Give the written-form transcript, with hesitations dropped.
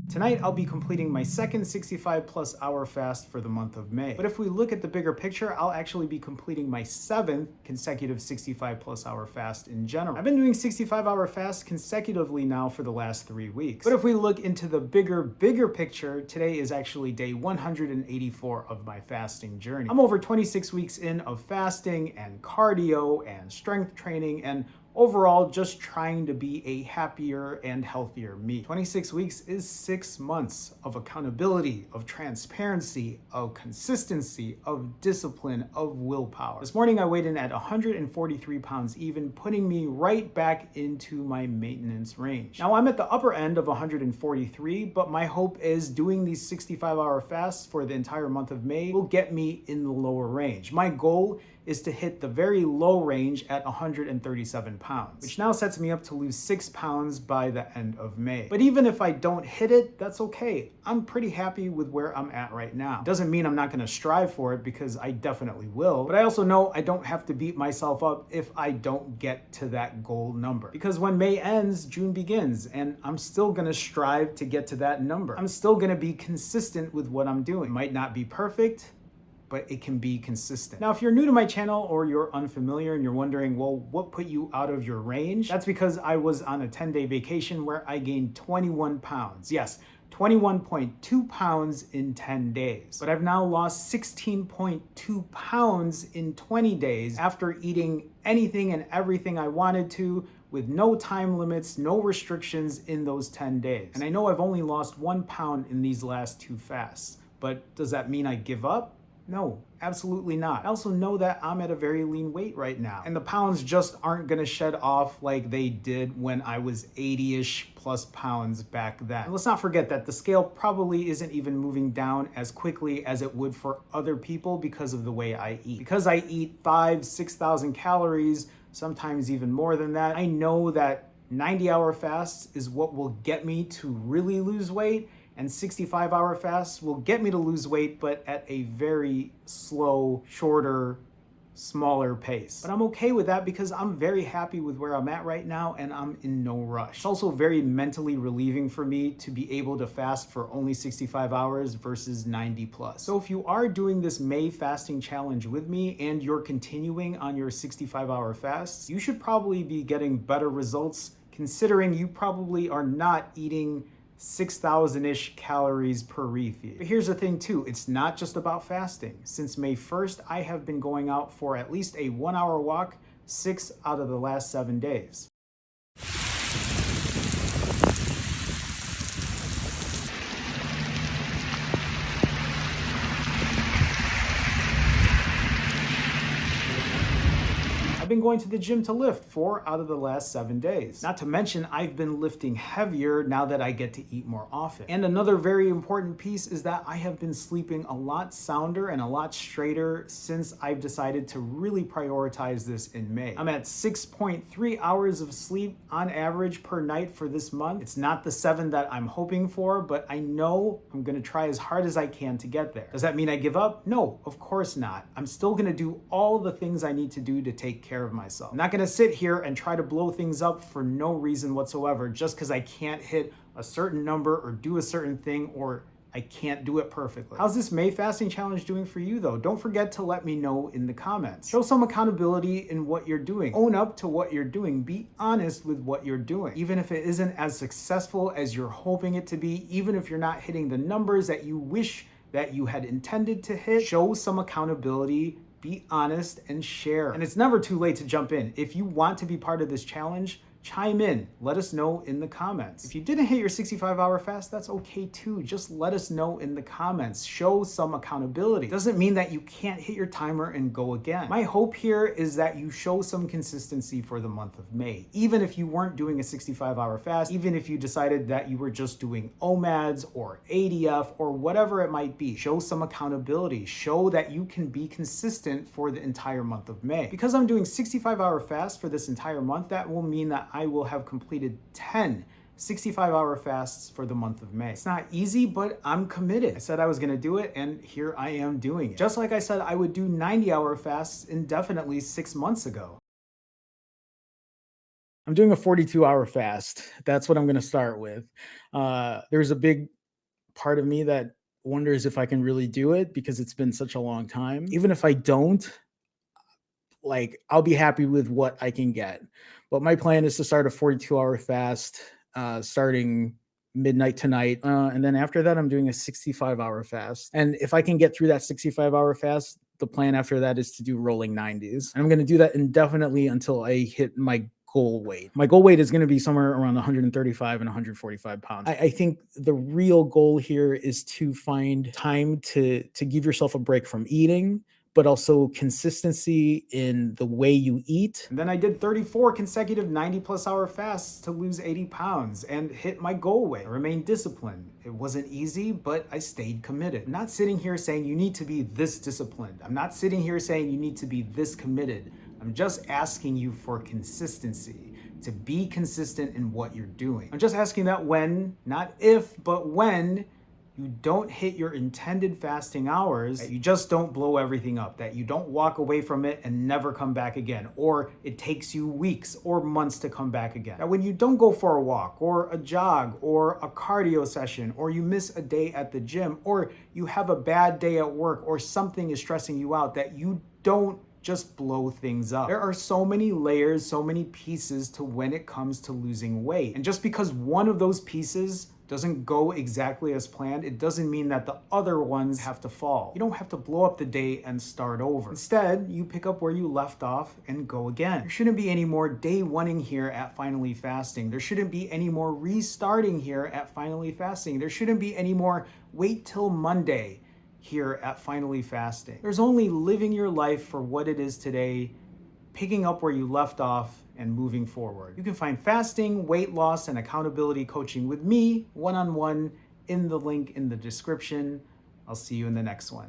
Tonight, I'll be completing my second 65 plus hour fast for the month of May. But if we look at the bigger picture, I'll actually be completing my seventh consecutive 65 plus hour fast in general. I've been doing 65-hour fasts consecutively now for the last 3 weeks. But if we look into the bigger picture, today is actually day 184 of my fasting journey. I'm over 26 weeks in of fasting and cardio and strength training and overall, just trying to be a happier and healthier me. 26 weeks is 6 months of accountability, of transparency, of consistency, of discipline, of willpower. This morning I weighed in at 143 pounds even, putting me right back into my maintenance range. Now I'm at the upper end of 143, but my hope is doing these 65-hour fasts for the entire month of May will get me in the lower range. My goal is to hit the very low range at 137 pounds, which now sets me up to lose 6 pounds by the end of May. But even if I don't hit it, that's okay. I'm pretty happy with where I'm at right now. Doesn't mean I'm not gonna strive for it, because I definitely will, but I also know I don't have to beat myself up if I don't get to that goal number. Because when May ends, June begins, and I'm still gonna strive to get to that number. I'm still gonna be consistent with what I'm doing. It might not be perfect, but it can be consistent. Now, if you're new to my channel or you're unfamiliar and you're wondering, well, what put you out of your range? That's because I was on a 10-day vacation where I gained 21 pounds. Yes, 21.2 pounds in 10 days. But I've now lost 16.2 pounds in 20 days after eating anything and everything I wanted to, with no time limits, no restrictions in those 10 days. And I know I've only lost 1 pound in these last 2 fasts, but does that mean I give up? No, absolutely not. I also know that I'm at a very lean weight right now, and the pounds just aren't gonna shed off like they did when I was 80-ish plus pounds back then. And let's not forget that the scale probably isn't even moving down as quickly as it would for other people because of the way I eat. Because I eat 6,000 calories, sometimes even more than that, I know that 90-hour fasts is what will get me to really lose weight, and 65-hour fasts will get me to lose weight, but at a very slow, shorter, smaller pace. But I'm okay with that because I'm very happy with where I'm at right now, and I'm in no rush. It's also very mentally relieving for me to be able to fast for only 65 hours versus 90 plus. So if you are doing this May fasting challenge with me and you're continuing on your 65-hour fasts, you should probably be getting better results, considering you probably are not eating 6,000-ish calories per refeed. But here's the thing too, it's not just about fasting. Since May 1st, I have been going out for at least a 1-hour walk 6 out of the last 7 days. I've been going to the gym to lift 4 out of the last 7 days. Not to mention, I've been lifting heavier now that I get to eat more often. And another very important piece is that I have been sleeping a lot sounder and a lot straighter since I've decided to really prioritize this in May. I'm at 6.3 hours of sleep on average per night for this month. It's not the 7 that I'm hoping for, but I know I'm gonna try as hard as I can to get there. Does that mean I give up? No, of course not. I'm still gonna do all the things I need to do to take care of myself. I'm not gonna sit here and try to blow things up for no reason whatsoever just because I can't hit a certain number or do a certain thing, or I can't do it perfectly. How's this May fasting challenge doing for you though? Don't forget to let me know in the comments. Show some accountability in what you're doing. Own up to what you're doing. Be honest with what you're doing. Even if it isn't as successful as you're hoping it to be, even if you're not hitting the numbers that you wish that you had intended to hit, show some accountability, be honest, and share. And it's never too late to jump in. If you want to be part of this challenge, chime in. Let us know in the comments. If you didn't hit your 65-hour fast, that's okay too. Just let us know in the comments. Show some accountability. Doesn't mean that you can't hit your timer and go again. My hope here is that you show some consistency for the month of May. Even if you weren't doing a 65-hour fast, even if you decided that you were just doing OMADs or ADF or whatever it might be, show some accountability. Show that you can be consistent for the entire month of May. Because I'm doing 65-hour fasts for this entire month, that will mean that I will have completed 10 65-hour fasts for the month of May. It's not easy, but I'm committed. I said I was gonna do it, and here I am doing it. Just like I said I would do 90-hour fasts indefinitely 6 months ago. I'm doing a 42-hour fast. That's what I'm going to start with. There's a big part of me that wonders if I can really do it because it's been such a long time. Even if I don't, like, I'll be happy with what I can get. But my plan is to start a 42-hour fast starting midnight tonight. And then after that, I'm doing a 65-hour fast. And if I can get through that 65-hour fast, the plan after that is to do rolling 90s. And I'm going to do that indefinitely until I hit my goal weight. My goal weight is going to be somewhere around 135 and 145 pounds. I think the real goal here is to find time to give yourself a break from eating, but also consistency in the way you eat. And then I did 34 consecutive 90-plus-hour fasts to lose 80 pounds and hit my goal weight. I remained disciplined. It wasn't easy, but I stayed committed. I'm not sitting here saying you need to be this disciplined. I'm not sitting here saying you need to be this committed. I'm just asking you for consistency, to be consistent in what you're doing. I'm just asking that when, not if, but when you don't hit your intended fasting hours, that you just don't blow everything up, that you don't walk away from it and never come back again, or it takes you weeks or months to come back again. That when you don't go for a walk or a jog or a cardio session, or you miss a day at the gym, or you have a bad day at work, or something is stressing you out, that you don't just blow things up. There are so many layers, so many pieces to when it comes to losing weight. And just because one of those pieces doesn't go exactly as planned, it doesn't mean that the other ones have to fall. You don't have to blow up the day and start over. Instead, you pick up where you left off and go again. There shouldn't be any more day oneing here at Finally Fasting. There shouldn't be any more restarting here at Finally Fasting. There shouldn't be any more wait till Monday here at Finally Fasting. There's only living your life for what it is today, picking up where you left off, and moving forward. You can find fasting, weight loss, and accountability coaching with me one-on-one in the link in the description. I'll see you in the next one.